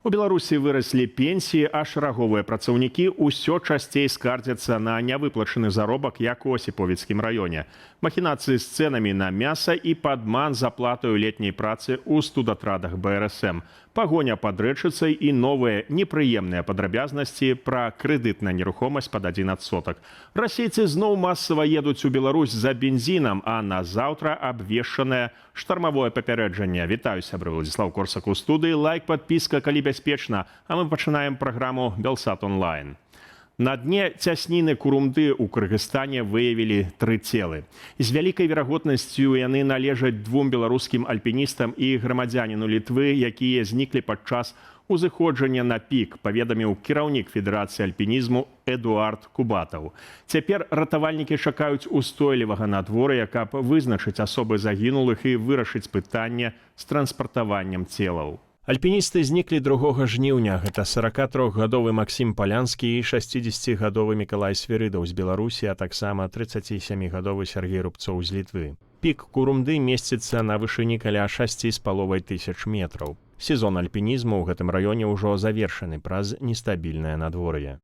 У Беларусі выраслі пенсіі, а шараговыя працаўнікі ўсё часцей скардзяцца на нявыплачаны заробак, як у Осіповіцкім раёне. Махінацыі з цэнамі на мяса і падман з аплатаю летняй працы ў студатрадах БРСМ. Пагоня пад рэчыцай і новыя непрыемныя падрабязнасці пра крэдыт на нерухомасць пад 1%. Расейцы зноў масава едуць у Беларусь за бензінам, а на заўтра абвешчанае штармавое папярэджанне. Вітаю, сябры, Владзіслаў Корсак у студыі. Лайк, падпіска, калі бяспечна. А мы пачынаем праграму «Белсат онлайн». На дне цясніны Курумды ў Кыргызстане выявілі 3 целы. З вялікай верагоднасцю яны належаць 2 беларускім альпіністам і грамадзяніну Літвы, якія зніклі падчас узыходжання на пік, паведаміў кіраўнік Федэрацыі альпінізму Эдуард Кубатаў. Цяпер ратавальнікі чакаюць устойлівага надвор'я, каб вызначыць асобы загінулых і вырашыць пытанне з транспартаваннем целаў. Альпіністы зніклі 2 жніўня. Гэта 43-гадовы Максім Палянскі і 60-гадовы Мікалай Свірыдаў з Беларусі, а таксама 37-гадовы Сергей Рубцоў з Літвы. Пік Курумды месціцца на вышыні каля 6,5 тысяч метраў. Сезон альпінізму ў гэтым раёне ўжо завершаны праз нестабільнае надвор'е.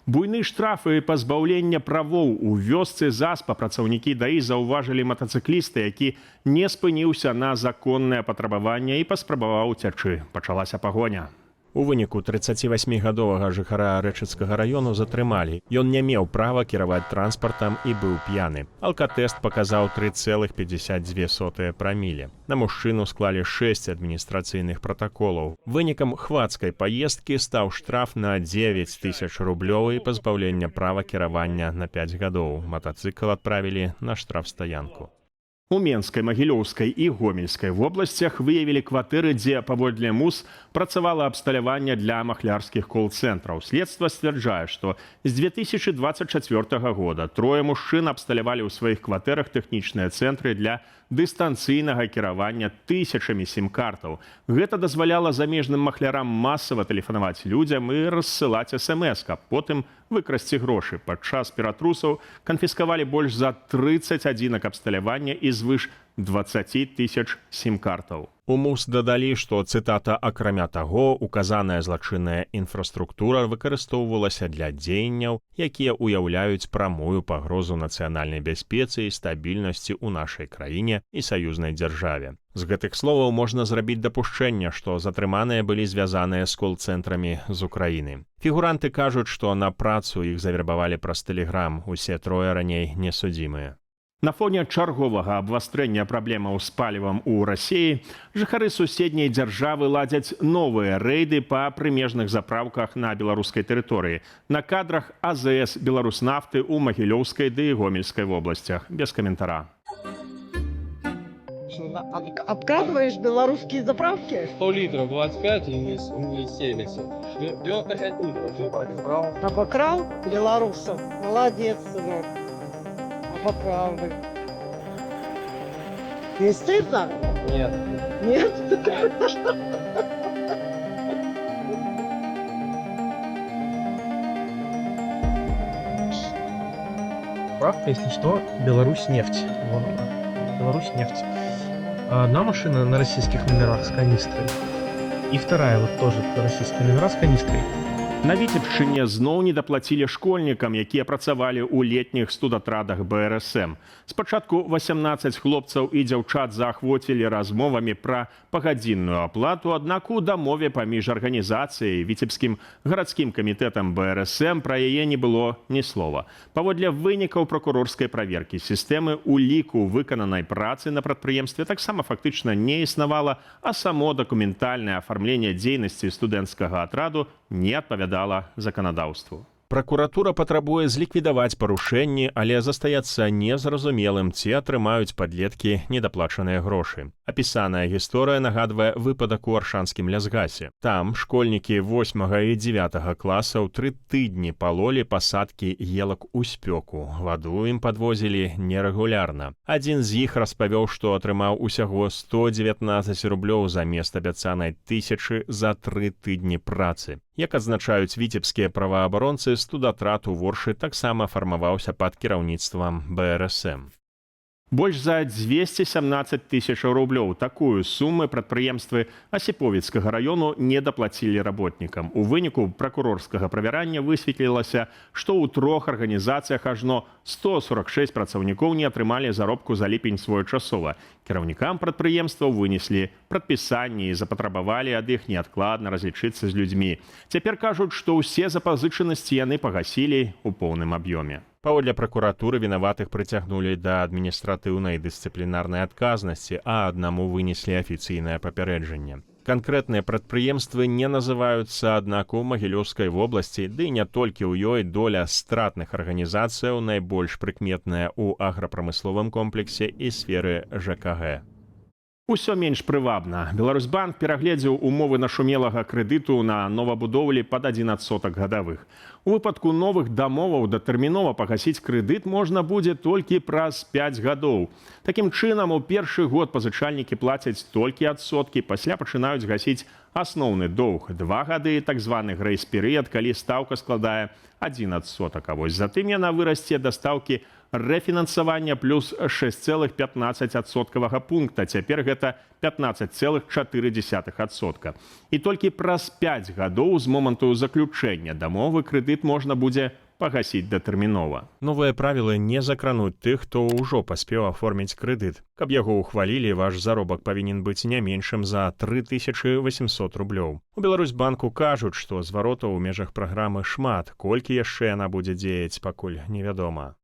Буйны штрафы і пазбаўлення правоў у вёсцы Заспа працаўнікі ДАІ заўважылі матацыкліста, які не спыніўся на законнае патрабаванне і паспрабаваў уцячы. Пачалася пагоня. У выніку 38-гадовага жыхара Рэчыцкага раёну затрымалі. Ён не меў права кіраваць транспартам і быў п'яны. Алкатэст паказаў 3,52 праміле. На мужчыну склалі 6 адміністрацыйных пратаколаў. Вынікам хвацкай паездкі стаў штраф на 9 тысяч рублёў і пазбаўлення права кіравання на 5 гадоў. Матацыкл адправілі на штрафстаянку. У Менскай, Магілёўскай і Гомельскай вобласцях выявілі кватэры, дзе, паводле МУС, працавала абсталяванне для махлярскіх кол-цэнтраў. Следства сцвярджае, што з 2024 года 3 мужчын абсталявалі ў сваіх кватэрах тэхнічныя цэнтры для дыстанцыйнага кіравання тысячамі сім-картаў. Гэта дазваляла замежным махлярам масава тэлефанаваць людзям і рассылаць СМС, каб потым выкрасці грошы. Падчас ператрусаў канфіскавалі больш за 30 адзінак абсталявання і звыш 20 тысяч сім-картаў. У МУС дадалі, што, цытата, акрамя таго, указаная злачынная інфраструктура выкарыстоўвалася для дзеянняў, якія ўяўляюць прамую пагрозу нацыянальнай бяспецы і стабільнасці ў нашай краіне і саюзнай дзяржаве. З гэтых словаў можна зрабіць дапушчэнне, што затрыманыя былі звязаныя з кол-цэнтрамі з Украіны. Фігуранты кажуць, што на працу іх завербавалі праз тэлеграм. Усе 3 раней несудзімыя. На фоне чарговага абвастрэння праблемаў з палівам у Расіі жыхары суседняй дзяржавы ладзяць новыя рэйды па прымежных запраўках на беларускай тэрыторыі. На кадрах АЗС Беларуснафты ў Магілёўскай ды Гомельскай вобласцях. Без каментара. Обкрадываешь белорусские заправки? 100 литров 25 и 70. 95 литров. Обокрал белорусов. Молодец, сынок. Обокрал. Не стыдно? Нет. Нет? Правда, если что, Беларусь нефть. Беларусь нефть. Одна машина на российских номерах с канистрой. И вторая вот тоже российские номера с канистрой. На Віцебшчыне зноў недаплацілі школьнікам, якія працавалі ў летніх студатрадах БРСМ. Спачатку 18 хлопцаў і дзяўчат заахвоцілі размовамі пра пагадзінную аплату, аднак у дамове паміж арганізацыяй і Віцебскім гарадскім камітэтам БРСМ пра яе не было ні слова. Паводле вынікаў пракурорскай праверкі сістэмы ў ліку выкананай працы на прадпрыемстве таксама фактычна не існавала, а само дакументальнае афармленне дзейнасці студэнцкага атраду не адпавядала заканадаўству. Пракуратура патрабуе зліквідаваць парушэнні, але застаецца незразумелым, ці атрымаюць падлеткі недаплачаныя грошы. Апісаная гісторыя нагадвае выпадак у Аршанскім лясгасе. Там школьнікі 8 і 9 класаў 3 тыдні палолі пасадкі елак у спёку. Ваду ім падвозілі нерэгулярна. Адзін з іх распавёў, што атрымаў усяго 119 рублёў замест абяцанай 1000 за 3 тыдні працы. Як адзначаюць віцебскія праваабаронцы, студатрат у Воршы таксама фармаваўся пад кіраўніцтвам БРСМ. Больш за 217 тысячаў рублёў. Такую суму прадпрыемствы Асіповіцкага раёну не даплацілі работнікам. У выніку пракурорскага правярання высветлілася, што ў 3 арганізацыях ажно 146 працаўнікоў не атрымалі заробку за ліпень своечасова. Кіраўнікам прадпрыемстваў вынеслі прадпісанні і запатрабавалі ад іх неадкладна разлічыцца з людзьмі. Цяпер кажуць, што ўсе запазычанасці яны пагасілі ў поўным аб'ёме. Паводле пракуратуры вінаватых прыцягнулі да адміністратыўнай дысцыплінарнай адказнасці, а аднаму вынеслі афіцыйнае папярэджанне. Канкрэтныя прадпрыемствы не называюцца, аднак у Магілёўскай вобласці, ды не толькі ў ёй доля стратных арганізацыяў найбольш прыкметная ў аграпрамысловым комплексе і сферы ЖКГ. Усё менш прывабна. Беларусьбанк перагледзеў умовы нашумелага крэдыту на новабудоўлі пад 1% гадавых. У выпадку новых дамоваў датэрмінова пагасіць крэдыт можна будзе толькі праз 5 гадоў. Такім чынам, у першы год пазычальнікі плацяць толькі адсоткі, пасля пачынаюць гасіць асноўны доўг. 2 гады, так званы грэйс-перыяд, калі стаўка складае 1%. А вось затым яна вырасце да стаўкі рэфінансавання плюс 6,15% пункта. Цяпер гэта 15,4%. І толькі праз 5 гадоў з моманту заключэння дамовы крэдыт можна будзе пагасіць датэрмінова. Новыя правілы не закрануць тых, хто ўжо паспеў аформіць крэдыт. Каб яго ўхвалілі, ваш заробак павінен быць не меншым за 3800 рублёў. У Беларусьбанку кажуць, што зваротаў у межах праграмы шмат. Колькі яшчэ яна будзе дзеяць, пакуль невядома.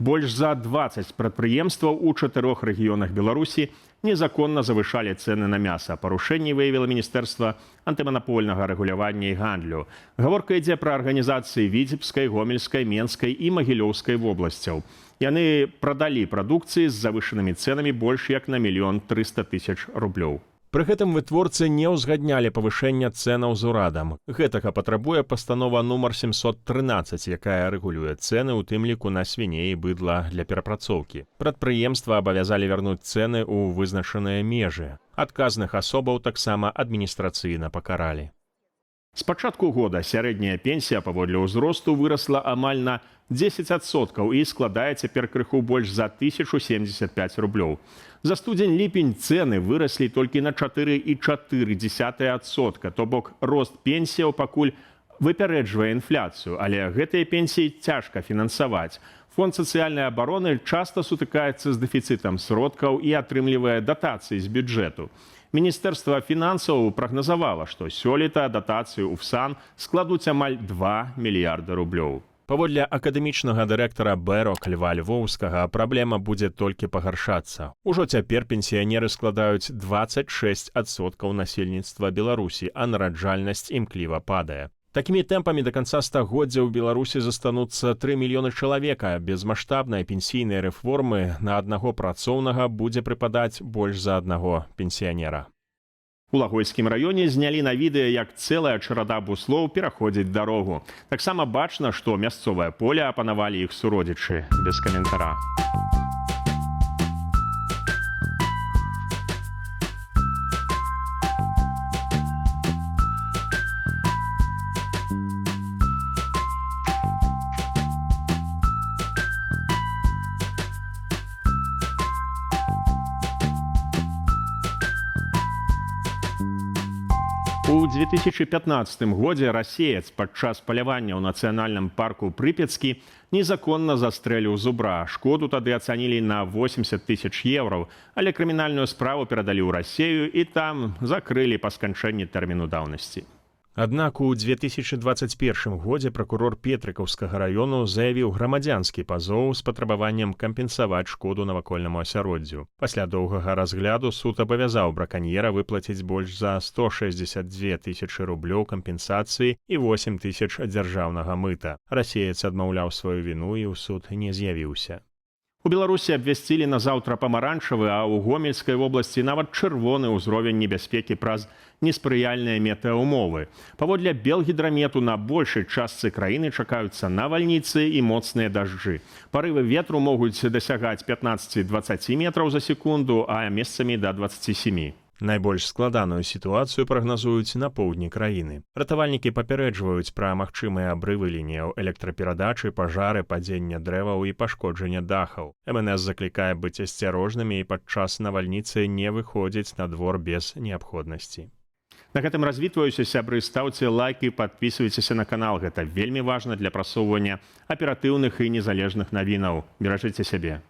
Больш за 20 прадпрыемстваў у 4 рэгіёнах Беларусі незаконна завышалі цэны на мяса. Парушэнні выявіла Міністэрства антыманапольнага рэгулявання і гандлю. Гаворка ідзе пра арганізацыі Віцебскай, Гомельскай, Менскай і Магілёўскай вобласцяў. Яны прадалі прадукцыі з завышанымі цэнамі больш як на 1 300 000 рублёў. Пры гэтым вытворцы не ўзгаднялі павышэння цэнаў з урадам. Гэтага патрабуе пастанова нумар 713, якая рэгулюе цэны, у тым ліку на свіней і быдла для перапрацоўкі. Прадпрыемства абавязалі вярнуць цэны ў вызначаныя межы. Адказных асобаў таксама адміністрацыйна пакаралі. З пачатку года сярэдняя пенсія паводле ўзросту вырасла амаль на 10% і складае цяпер крыху больш за 1075 рублёў. За студзень-ліпень цэны выраслі толькі на 4,4%, то бок рост пенсіяў пакуль выпярэджвае інфляцыю, але гэтыя пенсіі цяжка фінансаваць. Фонд сацыяльнай абароны часта сутыкаецца з дэфіцытам сродкаў і атрымлівае датацыі з бюджэту. Міністэрства фінансаў прагназавала, што сёлета датацыі ў ФСАН складуць амаль 2 мільярда рублёў. Паводле акадэмічнага дырэктара БЭРОК Льва Львоўскага, праблема будзе толькі пагаршацца. Ужо цяпер пенсіянеры складаюць 26% насельніцтва Беларусі, а нараджальнасць імкліва падае. Такімі тэмпамі да канца стагоддзя ў Беларусі застануцца 3 мільёны чалавека. Без маштабнай пенсійнай рэформы на аднаго працоўнага будзе прыпадаць больш за аднаго пенсіянера. У Лагойскім раёне знялі на відэа, як цэлая чарада буслоў пераходзіць дарогу. Таксама бачна, што мясцовае поле апанавалі іх суродзічы. Без каментара. У 2015 годзе расеец падчас палявання ў нацыянальным парку Прыпецкі незаконна застрэліў зубра. Шкоду тады ацанілі на 80 000 еўраў, але крымінальную справу перадалі ў Расею і там закрылі па сканчэнні тэрміну даўнасці. Аднак у 2021 годзе пракурор Петрыкаўскага раёну заявіў грамадзянскі пазоў з патрабаваннем кампенсаваць шкоду навакольнаму асяроддзю. Пасля доўгага разгляду суд абавязаў браканьера выплаціць больш за 162 000 рублёў кампенсацыі і 8 000 дзяржаўнага мыта. Расеец адмаўляў сваю віну і ў суд не з'явіўся. У Беларусі абвясцілі на заўтра памаранчавы, а ў Гомельскай вобласці нават чырвоны ўзровень небяспекі праз неспрыяльныя метэаумовы. Паводле Белгідрамету на большай частцы краіны чакаюцца навальніцы і моцныя дажджы. Парывы ветру могуць дасягаць 15-20 метраў за секунду, а месцамі да 27. Найбольш складаную сітуацыю прагназуюць на поўдні краіны. Ратавальнікі папярэджваюць пра магчымыя абрывы лініяў электраперадачы, пажары, падзення дрэваў і пашкоджання дахаў. МНС заклікае быць асцярожнымі і падчас навальніцы не выходзіць на двор без неабходнасці. На гэтым развітваюся, сябры, стаўце лайк і падпісвайцеся на канал. Гэта вельмі важна для прасоўвання аператыўных і незалежных навінаў. Беражыце сябе.